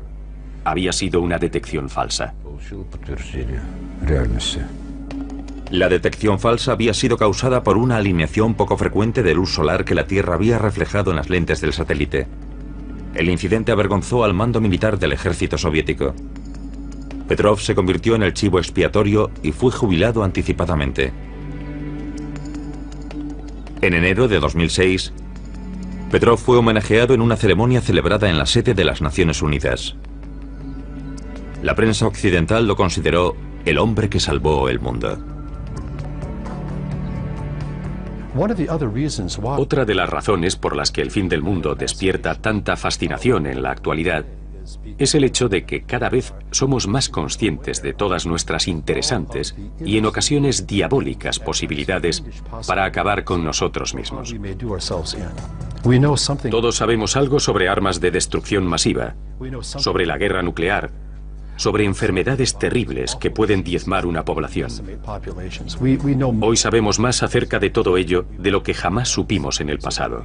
Había sido una detección falsa. La detección falsa había sido causada por una alineación poco frecuente de luz solar que la Tierra había reflejado en las lentes del satélite. El incidente avergonzó al mando militar del ejército soviético. Petrov se convirtió en el chivo expiatorio y fue jubilado anticipadamente. En enero de 2006, Petrov fue homenajeado en una ceremonia celebrada en la sede de las Naciones Unidas. La prensa occidental lo consideró el hombre que salvó el mundo. Otra de las razones por las que el fin del mundo despierta tanta fascinación en la actualidad es el hecho de que cada vez somos más conscientes de todas nuestras interesantes y en ocasiones diabólicas posibilidades para acabar con nosotros mismos. Todos sabemos algo sobre armas de destrucción masiva, sobre la guerra nuclear, sobre enfermedades terribles que pueden diezmar una población. Hoy sabemos más acerca de todo ello de lo que jamás supimos en el pasado.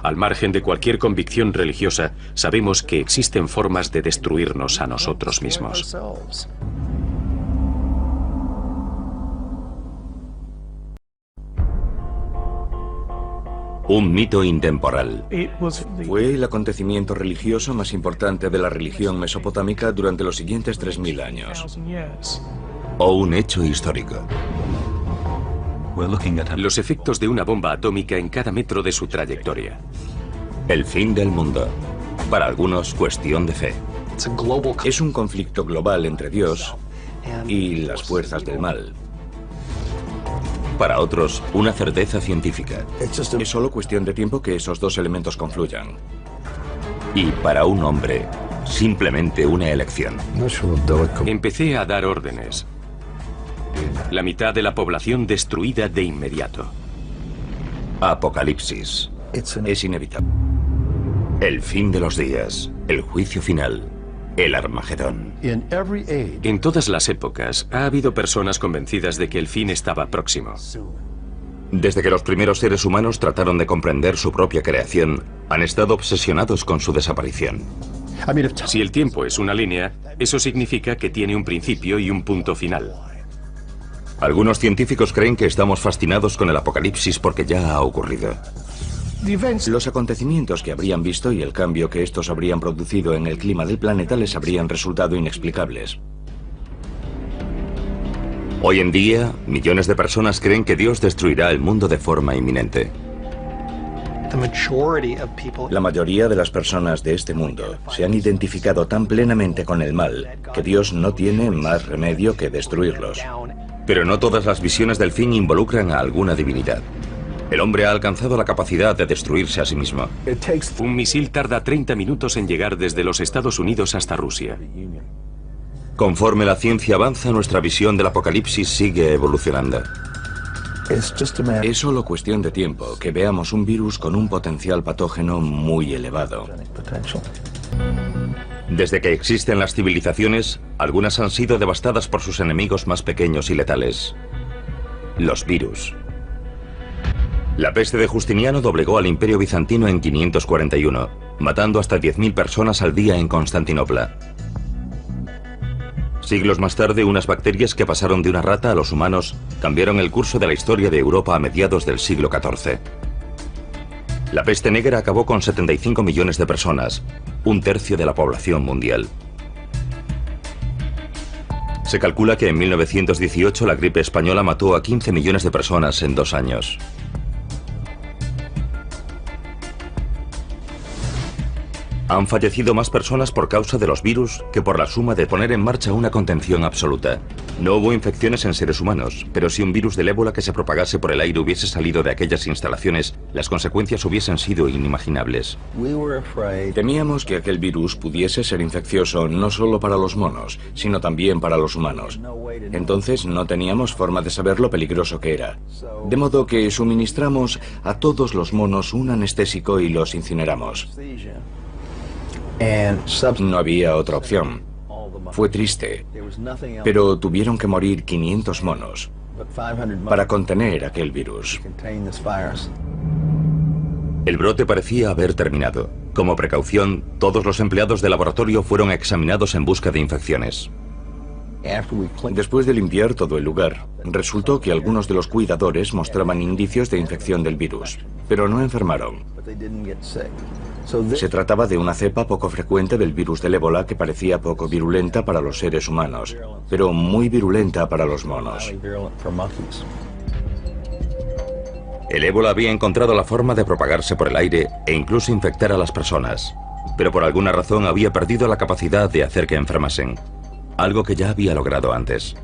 Al margen de cualquier convicción religiosa, sabemos que existen formas de destruirnos a nosotros mismos. Un mito intemporal. Fue el acontecimiento religioso más importante de la religión mesopotámica durante los siguientes 3000 años. O un hecho histórico. Los efectos de una bomba atómica en cada metro de su trayectoria. El fin del mundo. Para algunos, cuestión de fe. Es un conflicto global entre Dios y las fuerzas del mal. Para otros, una certeza científica. Es solo cuestión de tiempo que esos dos elementos confluyan. Y para un hombre, simplemente una elección. Empecé a dar órdenes. La mitad de la población destruida de inmediato. Apocalipsis. Es inevitable. El fin de los días. El juicio final. El Armagedón. En todas las épocas ha habido personas convencidas de que el fin estaba próximo. Desde que los primeros seres humanos trataron de comprender su propia creación, han estado obsesionados con su desaparición. Si el tiempo es una línea, eso significa que tiene un principio y un punto final. Algunos científicos creen que estamos fascinados con el apocalipsis porque ya ha ocurrido. Los acontecimientos que habrían visto y el cambio que estos habrían producido en el clima del planeta les habrían resultado inexplicables. Hoy en día, millones de personas creen que Dios destruirá el mundo de forma inminente. La mayoría de las personas de este mundo se han identificado tan plenamente con el mal que Dios no tiene más remedio que destruirlos. Pero no todas las visiones del fin involucran a alguna divinidad. El hombre ha alcanzado la capacidad de destruirse a sí mismo. Un misil tarda 30 minutos en llegar desde los Estados Unidos hasta Rusia. Conforme la ciencia avanza, nuestra visión del apocalipsis sigue evolucionando. Es solo cuestión de tiempo que veamos un virus con un potencial patógeno muy elevado. Desde que existen las civilizaciones, algunas han sido devastadas por sus enemigos más pequeños y letales: los virus. La peste de Justiniano doblegó al Imperio Bizantino en 541, matando hasta 10.000 personas al día en Constantinopla. Siglos más tarde, unas bacterias que pasaron de una rata a los humanos cambiaron el curso de la historia de Europa a mediados del siglo XIV. La peste negra acabó con 75 millones de personas, un tercio de la población mundial. Se calcula que en 1918 la gripe española mató a 15 millones de personas en 2 años. Han fallecido más personas por causa de los virus que por la suma de poner en marcha una contención absoluta. No hubo infecciones en seres humanos, pero si un virus del ébola que se propagase por el aire hubiese salido de aquellas instalaciones, las consecuencias hubiesen sido inimaginables. Temíamos que aquel virus pudiese ser infeccioso no solo para los monos, sino también para los humanos. Entonces no teníamos forma de saber lo peligroso que era. De modo que suministramos a todos los monos un anestésico y los incineramos. No había otra opción. Fue triste, pero tuvieron que morir 500 monos para contener aquel virus. El brote parecía haber terminado. Como precaución, todos los empleados del laboratorio fueron examinados en busca de infecciones. Después de limpiar todo el lugar, resultó que algunos de los cuidadores mostraban indicios de infección del virus, pero no enfermaron. Se trataba de una cepa poco frecuente del virus del ébola que parecía poco virulenta para los seres humanos, pero muy virulenta para los monos. El ébola había encontrado la forma de propagarse por el aire e incluso infectar a las personas, pero por alguna razón había perdido la capacidad de hacer que enfermasen, algo que ya había logrado antes.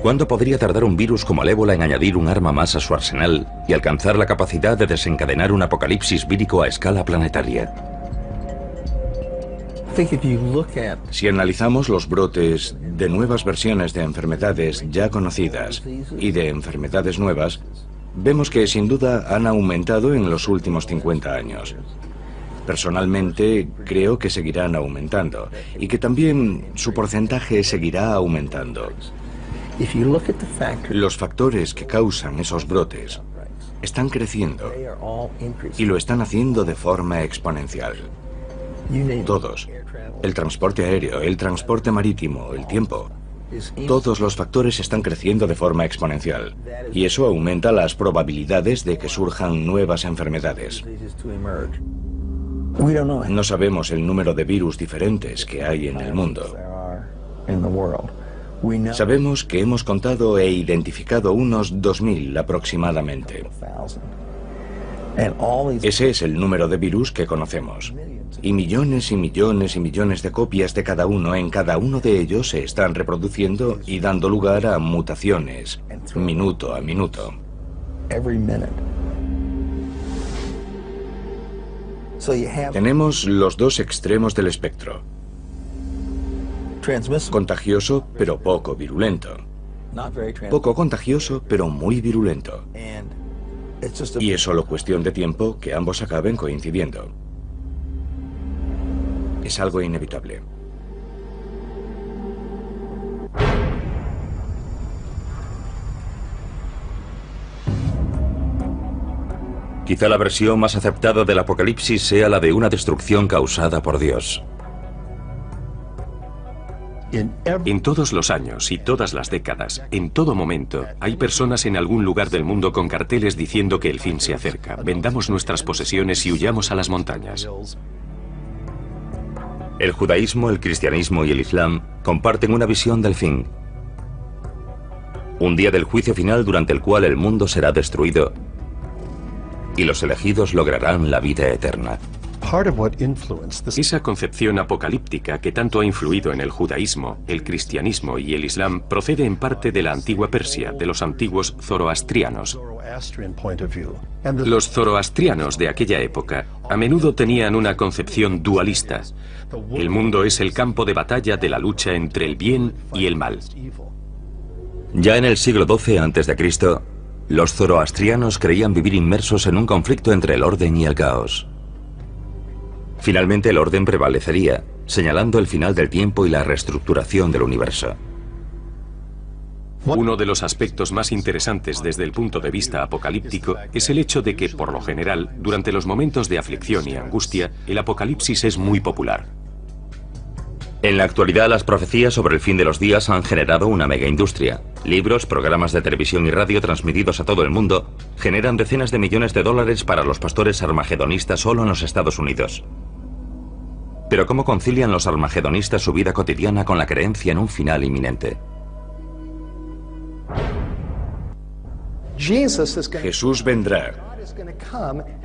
¿Cuándo podría tardar un virus como el ébola en añadir un arma más a su arsenal y alcanzar la capacidad de desencadenar un apocalipsis vírico a escala planetaria? Si analizamos los brotes de nuevas versiones de enfermedades ya conocidas y de enfermedades nuevas, vemos que sin duda han aumentado en los últimos 50 años. Personalmente, creo que seguirán aumentando y que también su porcentaje seguirá aumentando. Los factores que causan esos brotes están creciendo y lo están haciendo de forma exponencial. Todos. El transporte aéreo, el transporte marítimo, el tiempo. Todos los factores están creciendo de forma exponencial y eso aumenta las probabilidades de que surjan nuevas enfermedades. No sabemos el número de virus diferentes que hay en el mundo. Sabemos que hemos contado e identificado unos 2.000 aproximadamente. Ese es el número de virus que conocemos. Y millones y millones y millones de copias de cada uno en cada uno de ellos se están reproduciendo y dando lugar a mutaciones, minuto a minuto. Tenemos los dos extremos del espectro. Contagioso, pero poco virulento. Poco contagioso, pero muy virulento. Y es solo cuestión de tiempo que ambos acaben coincidiendo. Es algo inevitable. Quizá la versión más aceptada del apocalipsis sea la de una destrucción causada por Dios. En todos los años y todas las décadas, en todo momento, hay personas en algún lugar del mundo con carteles diciendo que el fin se acerca. Vendamos nuestras posesiones y huyamos a las montañas. El judaísmo, el cristianismo y el islam comparten una visión del fin. Un día del juicio final durante el cual el mundo será destruido y los elegidos lograrán la vida eterna. Esa concepción apocalíptica que tanto ha influido en el judaísmo, el cristianismo y el islam procede en parte de la antigua Persia, de los antiguos zoroastrianos. Los zoroastrianos de aquella época a menudo tenían una concepción dualista. El mundo es el campo de batalla de la lucha entre el bien y el mal. Ya en el siglo XII a.C., los zoroastrianos creían vivir inmersos en un conflicto entre el orden y el caos. Finalmente el orden prevalecería, señalando el final del tiempo y la reestructuración del universo. Uno de los aspectos más interesantes desde el punto de vista apocalíptico es el hecho de que, por lo general, durante los momentos de aflicción y angustia, el apocalipsis es muy popular. En la actualidad, las profecías sobre el fin de los días han generado una megaindustria. Libros, programas de televisión y radio transmitidos a todo el mundo generan decenas de millones de dólares para los pastores armagedonistas solo en los Estados Unidos. Pero ¿cómo concilian los armagedonistas su vida cotidiana con la creencia en un final inminente? Jesús vendrá,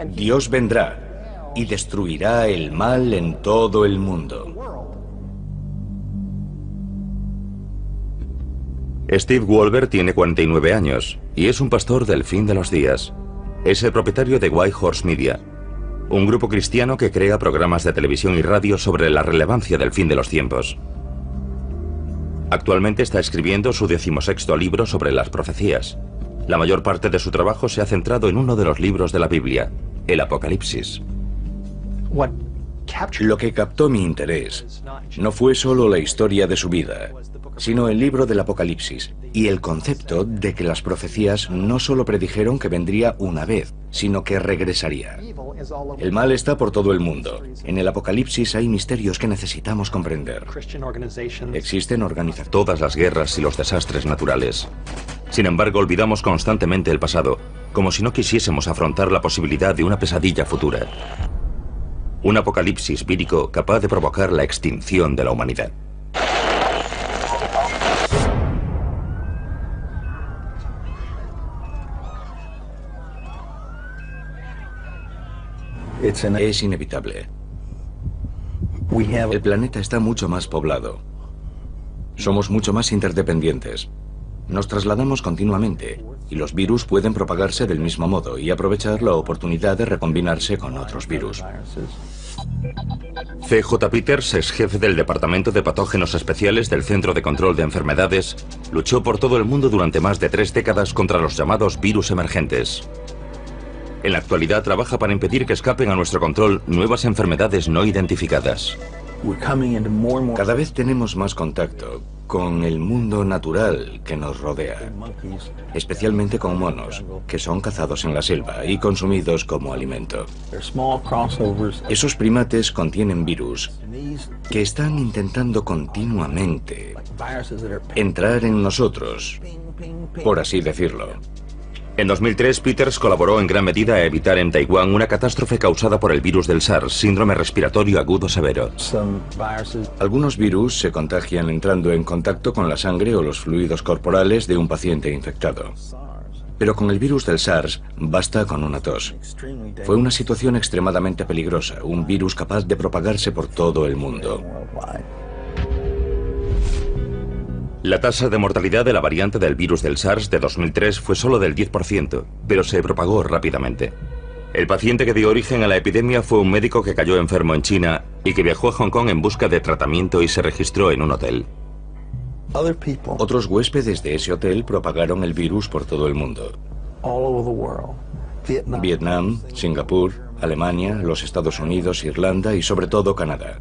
Dios vendrá y destruirá el mal en todo el mundo. Steve Wolber tiene 49 años y es un pastor del fin de los días. Es el propietario de White Horse Media, un grupo cristiano que crea programas de televisión y radio sobre la relevancia del fin de los tiempos. Actualmente está escribiendo su 16º libro sobre las profecías. La mayor parte de su trabajo se ha centrado en uno de los libros de la Biblia, el Apocalipsis. Lo que captó mi interés no fue solo la historia de su vida, sino el libro del Apocalipsis y el concepto de que las profecías no solo predijeron que vendría una vez, sino que regresaría. El mal está por todo el mundo. En el Apocalipsis hay misterios que necesitamos comprender. Existen organizaciones. Todas las guerras y los desastres naturales. Sin embargo, olvidamos constantemente el pasado, como si no quisiésemos afrontar la posibilidad de una pesadilla futura. Un apocalipsis vírico capaz de provocar la extinción de la humanidad. Es inevitable. El planeta está mucho más poblado. Somos mucho más interdependientes. Nos trasladamos continuamente y los virus pueden propagarse del mismo modo y aprovechar la oportunidad de recombinarse con otros virus. C.J. Peters, ex jefe del Departamento de Patógenos Especiales del Centro de Control de Enfermedades, luchó por todo el mundo durante más de 3 décadas contra los llamados virus emergentes. En la actualidad trabaja para impedir que escapen a nuestro control nuevas enfermedades no identificadas. Cada vez tenemos más contacto con el mundo natural que nos rodea, especialmente con monos, que son cazados en la selva y consumidos como alimento. Esos primates contienen virus que están intentando continuamente entrar en nosotros, por así decirlo. En 2003, Peters colaboró en gran medida a evitar en Taiwán una catástrofe causada por el virus del SARS, síndrome respiratorio agudo severo. Algunos virus se contagian entrando en contacto con la sangre o los fluidos corporales de un paciente infectado. Pero con el virus del SARS basta con una tos. Fue una situación extremadamente peligrosa, un virus capaz de propagarse por todo el mundo. La tasa de mortalidad de la variante del virus del SARS de 2003 fue solo del 10%, pero se propagó rápidamente. El paciente que dio origen a la epidemia fue un médico que cayó enfermo en China y que viajó a Hong Kong en busca de tratamiento y se registró en un hotel. Otros huéspedes de ese hotel propagaron el virus por todo el mundo. Vietnam, Singapur, Alemania, los Estados Unidos, Irlanda y sobre todo Canadá.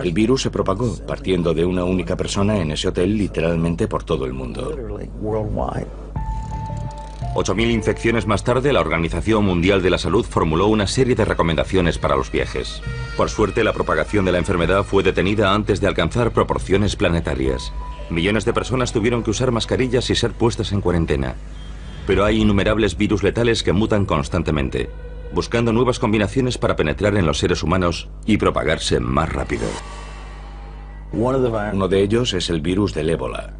El virus se propagó partiendo de una única persona en ese hotel literalmente por todo el mundo. 8.000 infecciones más tarde, la Organización Mundial de la Salud formuló una serie de recomendaciones para los viajes. Por suerte, la propagación de la enfermedad fue detenida antes de alcanzar proporciones planetarias. Millones de personas tuvieron que usar mascarillas y ser puestas en cuarentena. Pero hay innumerables virus letales que mutan constantemente, buscando nuevas combinaciones para penetrar en los seres humanos y propagarse más rápido. Uno de ellos es el virus del ébola.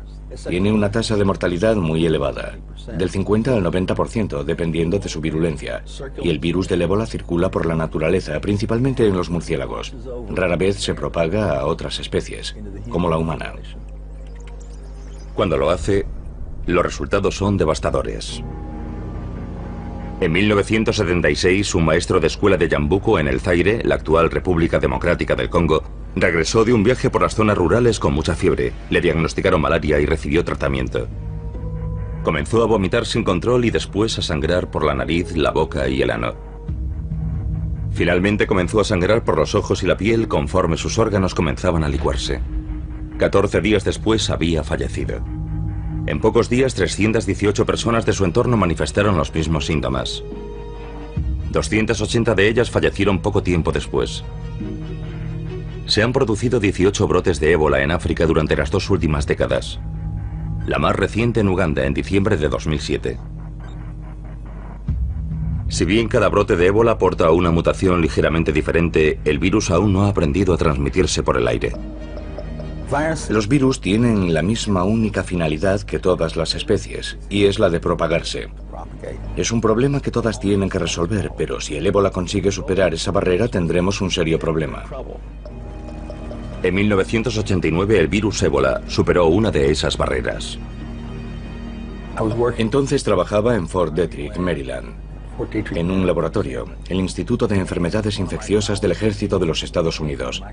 Tiene una tasa de mortalidad muy elevada, del 50 al 90%, dependiendo de su virulencia. Y el virus del ébola circula por la naturaleza, principalmente en los murciélagos. Rara vez se propaga a otras especies, como la humana. Cuando lo hace, los resultados son devastadores. En 1976, un maestro de escuela de Yambuco, en el Zaire, la actual República Democrática del Congo, regresó de un viaje por las zonas rurales con mucha fiebre. Le diagnosticaron malaria y recibió tratamiento. Comenzó a vomitar sin control y después a sangrar por la nariz, la boca y el ano. Finalmente comenzó a sangrar por los ojos y la piel conforme sus órganos comenzaban a licuarse. 14 días después había fallecido. En pocos días, 318 personas de su entorno manifestaron los mismos síntomas. 280 de ellas fallecieron poco tiempo después. Se han producido 18 brotes de ébola en África durante las 2 últimas décadas. La más reciente en Uganda, en diciembre de 2007. Si bien cada brote de ébola porta una mutación ligeramente diferente, el virus aún no ha aprendido a transmitirse por el aire. Los virus tienen la misma única finalidad que todas las especies, y es la de propagarse. Es un problema que todas tienen que resolver, pero si el ébola consigue superar esa barrera, tendremos un serio problema. En 1989 el virus ébola superó una de esas barreras. Entonces trabajaba en Fort Detrick, Maryland, en un laboratorio, el Instituto de Enfermedades Infecciosas del Ejército de los Estados Unidos.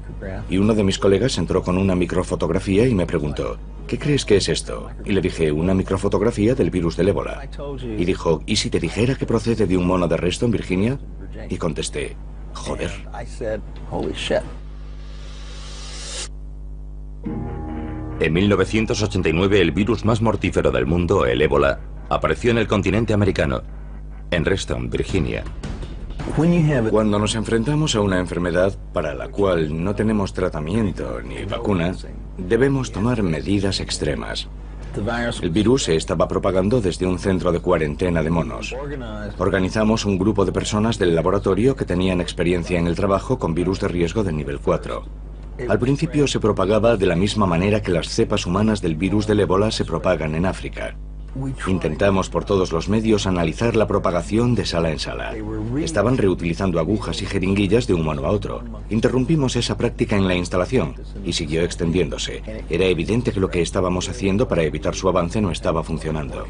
Y uno de mis colegas entró con una microfotografía y me preguntó, ¿qué crees que es esto? Y le dije, una microfotografía del virus del ébola. Y dijo, ¿y si te dijera que procede de un mono de Reston, Virginia? Y contesté, joder. En 1989 el virus más mortífero del mundo, el ébola, apareció en el continente americano, en Reston, Virginia. Cuando nos enfrentamos a una enfermedad para la cual no tenemos tratamiento ni vacuna, debemos tomar medidas extremas. El virus se estaba propagando desde un centro de cuarentena de monos. Organizamos un grupo de personas del laboratorio que tenían experiencia en el trabajo con virus de riesgo de nivel 4. Al principio se propagaba de la misma manera que las cepas humanas del virus del ébola se propagan en África. Intentamos por todos los medios analizar la propagación de sala en sala. Estaban reutilizando agujas y jeringuillas de un mono a otro. Interrumpimos esa práctica en la instalación y siguió extendiéndose. Era evidente que lo que estábamos haciendo para evitar su avance no estaba funcionando.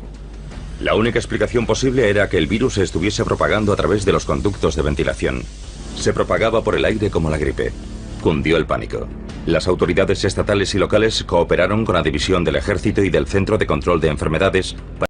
La única explicación posible era que el virus se estuviese propagando a través de los conductos de ventilación. Se propagaba por el aire como la gripe. Cundió el pánico. Las autoridades estatales y locales cooperaron con la División del Ejército y del Centro de Control de Enfermedades